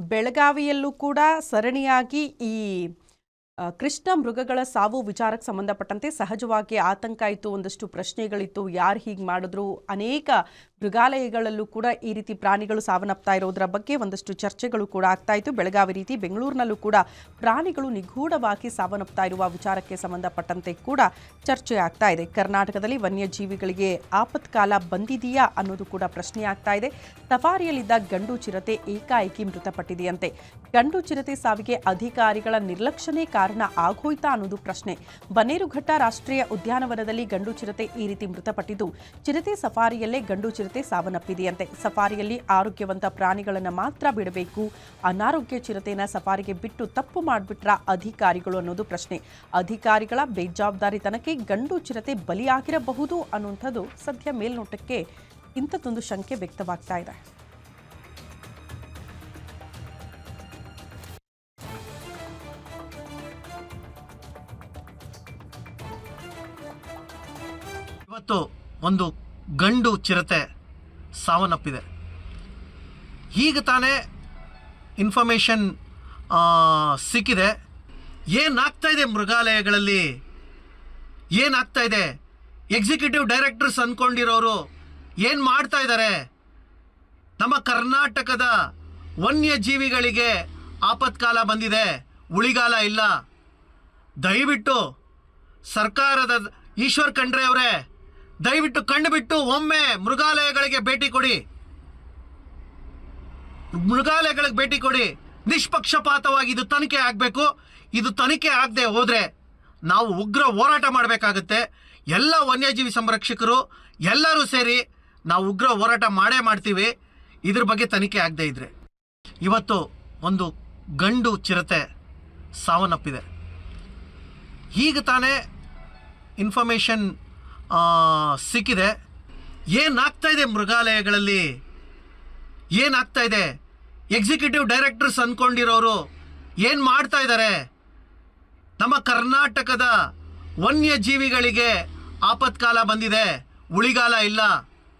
ಬೆಳಗಾವಿಯಲ್ಲೂ ಕೂಡ ಸರಣಿಯಾಗಿ ಈ ಕೃಷ್ಣ ಮೃಗಗಳ ಸಾವು ವಿಚಾರಕ್ಕೆ ಸಂಬಂಧಪಟ್ಟಂತೆ ಸಹಜವಾಗಿ ಆತಂಕ ಇತ್ತು, ಒಂದಷ್ಟು ಪ್ರಶ್ನೆಗಳಿತ್ತು. ಯಾರು ಹೀಗೆ ಮಾಡಿದ್ರು? ಅನೇಕ ಮೃಗಾಲಯಗಳಲ್ಲೂ ಕೂಡ ಈ ರೀತಿ ಪ್ರಾಣಿಗಳು ಸಾವನ್ನಪ್ತಾ ಇರೋದರ ಬಗ್ಗೆ ಒಂದಷ್ಟು ಚರ್ಚೆಗಳು ಕೂಡ ಆಗ್ತಾ ಇತ್ತು. ಬೆಳಗಾವಿ ರೀತಿ ಬೆಂಗಳೂರಿನಲ್ಲೂ ಕೂಡ ಪ್ರಾಣಿಗಳು ನಿಗೂಢವಾಗಿ ಸಾವನ್ನಪ್ತಾ ಇರುವ ವಿಚಾರಕ್ಕೆ ಸಂಬಂಧಪಟ್ಟಂತೆ ಕೂಡ ಚರ್ಚೆ ಆಗ್ತಾ ಇದೆ. ಕರ್ನಾಟಕದಲ್ಲಿ ವನ್ಯಜೀವಿಗಳಿಗೆ ಆಪತ್ಕಾಲ ಬಂದಿದೆಯಾ ಅನ್ನೋದು ಕೂಡ ಪ್ರಶ್ನೆ ಆಗ್ತಾ ಇದೆ. ಸಫಾರಿಯಲ್ಲಿದ್ದ ಗಂಡು ಚಿರತೆ ಏಕಾಏಕಿ ಮೃತಪಟ್ಟಿದೆಯಂತೆ. ಗಂಡು ಚಿರತೆ ಸಾವಿಗೆ ಅಧಿಕಾರಿಗಳ ನಿರ್ಲಕ್ಷ್ಯನೇ ಕಾರಣ ಆಗೋಯ್ತಾ ಅನ್ನೋದು ಪ್ರಶ್ನೆ. ಬನ್ನೇರುಘಟ್ಟ ರಾಷ್ಟ್ರೀಯ ಉದ್ಯಾನವನದಲ್ಲಿ ಗಂಡು ಚಿರತೆ ಈ ರೀತಿ ಮೃತಪಟ್ಟಿದ್ದು, ಚಿರತೆ ಸಫಾರಿಯಲ್ಲೇ ಗಂಡು ಚಿರತೆ ಸಾವನ್ನಪ್ಪಿದೆಯಂತೆ. ಸಫಾರಿಯಲ್ಲಿ ಆರೋಗ್ಯವಂತ ಪ್ರಾಣಿಗಳನ್ನು ಮಾತ್ರ ಬಿಡಬೇಕು, ಅನಾರೋಗ್ಯ ಚಿರತೆನ ಸಫಾರಿಗೆ ಬಿಟ್ಟು ತಪ್ಪು ಮಾಡಿಬಿಟ್ರ ಅಧಿಕಾರಿಗಳು ಅನ್ನೋದು ಪ್ರಶ್ನೆ. ಅಧಿಕಾರಿಗಳ ಬೇಜವಾಬ್ದಾರಿತನಕ್ಕೆ ಗಂಡು ಚಿರತೆ ಬಲಿಯಾಗಿರಬಹುದು ಅನ್ನುವಂಥದ್ದು ಸದ್ಯ ಮೇಲ್ನೋಟಕ್ಕೆ ಇಂಥದ್ದೊಂದು ಶಂಕೆ ವ್ಯಕ್ತವಾಗ್ತಾ ಇದೆ. ಇವತ್ತು ಒಂದು ಗಂಡು ಚಿರತೆ ಸಾವನ್ನಪ್ಪಿದೆ. ಈಗ ತಾನೇ ಇನ್ಫಾರ್ಮೇಷನ್ ಸಿಕ್ಕಿದೆ. ಏನಾಗ್ತಾ ಇದೆ ಮೃಗಾಲಯಗಳಲ್ಲಿ, ಏನಾಗ್ತಾ ಇದೆ? ಎಕ್ಸಿಕ್ಯೂಟಿವ್ ಡೈರೆಕ್ಟರ್ಸ್ ಅಂದ್ಕೊಂಡಿರೋರು ಏನು ಮಾಡ್ತಾ ಇದ್ದಾರೆ? ನಮ್ಮ ಕರ್ನಾಟಕದ ವನ್ಯಜೀವಿಗಳಿಗೆ ಆಪತ್ಕಾಲ ಬಂದಿದೆ, ಉಳಿಗಾಲ ಇಲ್ಲ. ದಯವಿಟ್ಟು ಸರ್ಕಾರದ ಈಶ್ವರ್ ಖಂಡ್ರೆ ಅವರೇ, ದಯವಿಟ್ಟು ಕಂಡುಬಿಟ್ಟು ಒಮ್ಮೆ ಮೃಗಾಲಯಗಳಿಗೆ ಭೇಟಿ ಕೊಡಿ. ಮೃಗಾಲಯಗಳಿಗೆ ಭೇಟಿ ಕೊಡಿ. ನಿಷ್ಪಕ್ಷಪಾತವಾಗಿ ಇದು ತನಿಖೆ ಆಗಬೇಕು. ಇದು ತನಿಖೆ ಆಗದೆ ಹೋದರೆ ನಾವು ಉಗ್ರ ಹೋರಾಟ ಮಾಡಬೇಕಾಗುತ್ತೆ. ಎಲ್ಲ ವನ್ಯಜೀವಿ ಸಂರಕ್ಷಕರು ಎಲ್ಲರೂ ಸೇರಿ ನಾವು ಉಗ್ರ ಹೋರಾಟ ಮಾಡೇ ಮಾಡ್ತೀವಿ, ಇದ್ರ ಬಗ್ಗೆ ತನಿಖೆ ಆಗದೆ ಇದ್ರೆ. ಇವತ್ತು ಒಂದು ಗಂಡು ಚಿರತೆ ಸಾವನ್ನಪ್ಪಿದೆ. ಈಗ ತಾನೇ ಇನ್ಫಾರ್ಮೇಷನ್ ಸಿಕ್ಕಿದೆ. ಏನಾಗ್ತಾ ಇದೆ ಮೃಗಾಲಯಗಳಲ್ಲಿ, ಏನಾಗ್ತಾ ಇದೆ? ಎಕ್ಸಿಕ್ಯೂಟಿವ್ ಡೈರೆಕ್ಟರ್ಸ್ ಅಂದ್ಕೊಂಡಿರೋರು ಏನು ಮಾಡ್ತಾ ಇದ್ದಾರೆ? ನಮ್ಮ ಕರ್ನಾಟಕದ ವನ್ಯಜೀವಿಗಳಿಗೆ ಆಪತ್ಕಾಲ ಬಂದಿದೆ, ಉಳಿಗಾಲ ಇಲ್ಲ.